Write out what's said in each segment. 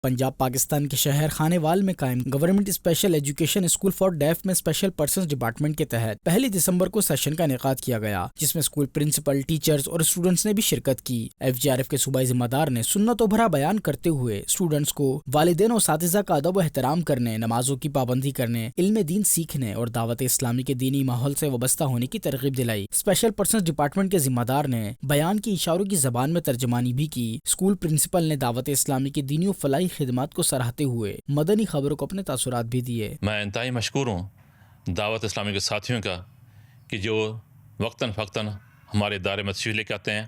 پنجاب پاکستان کے شہر خانے وال میں قائم government special education school for deaf میں اسپیشل پرسنز ڈپارٹمنٹ کے تحت 1 دسمبر کو سیشن کا انعقاد کیا گیا، جس میں اسکول پرنسپل، ٹیچرز اور اسٹوڈنٹس نے بھی شرکت کی۔ FGRF کے صوبائی ذمہ دار نے سنت و بھرا بیان کرتے ہوئے اسٹوڈنٹس کو والدین اور اساتذہ کا ادب و احترام کرنے، نمازوں کی پابندی کرنے، علم دین سیکھنے اور دعوت اسلامی کے دینی ماحول سے وابستہ ہونے کی ترغیب دلائی۔ اسپیشل پرسنز ڈپارٹمنٹ کے ذمہ دار نے بیان کی اشاروں کی زبان میں ترجمانی بھی کی۔ اسکول پرنسپل نے دعوت اسلامی کی دینی و فلاحی خدمات کو سراہتے ہوئے مدنی خبروں کو اپنے تاثرات بھی دیے۔ میں انتہائی مشکور ہوں دعوت اسلامی کے ساتھیوں کا کہ جو وقتاً فوقتاً ہمارے دائرے میں تشریف لے کے آتے ہیں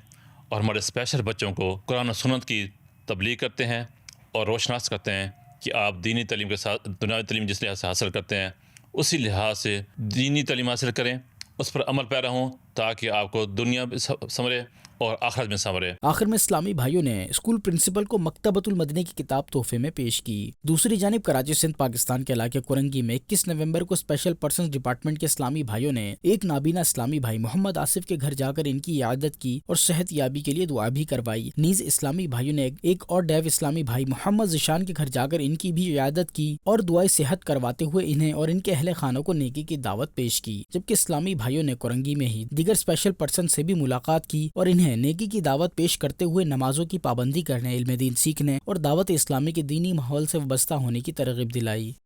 اور ہمارے اسپیشل بچوں کو قرآن و سنت کی تبلیغ کرتے ہیں اور روشناس کرتے ہیں کہ آپ دینی تعلیم کے ساتھ دنیاوی تعلیم جس لحاظ سے حاصل کرتے ہیں اسی لحاظ سے دینی تعلیم حاصل کریں، اس پر عمل پیرا ہوں تاکہ آپ کو دنیا بھی سنورے اور آخرت میں سنورے۔ آخر میں اسلامی بھائیوں نے اسکول پرنسپل کو مکتبۃ المدنی کی کتاب تحفے میں پیش کی۔ دوسری جانب کراچی سندھ پاکستان کے علاقے کورنگی میں 21 نومبر کو اسپیشل پرسنز ڈپارٹمنٹ کے اسلامی بھائیوں نے ایک نابینا اسلامی بھائی محمد آصف کے گھر جا کر ان کی عیادت کی اور صحت یابی کے لیے دعا بھی کروائی۔ نیز اسلامی بھائیوں نے ایک اور ڈیو اسلامی بھائی محمد ذیشان کے گھر جا کر ان کی بھی عیادت کی اور دعائے صحت کرواتے ہوئے انہیں اور ان کے اہل خانوں کو نیکی کی دعوت پیش کی، جبکہ اسلامی بھائیوں نے کورنگی میں ہی دیگر اسپیشل پرسن سے بھی ملاقات کی اور انہیں نیکی کی دعوت پیش کرتے ہوئے نمازوں کی پابندی کرنے، علم دین سیکھنے اور دعوت اسلامی کے دینی ماحول سے وابستہ ہونے کی ترغیب دلائی۔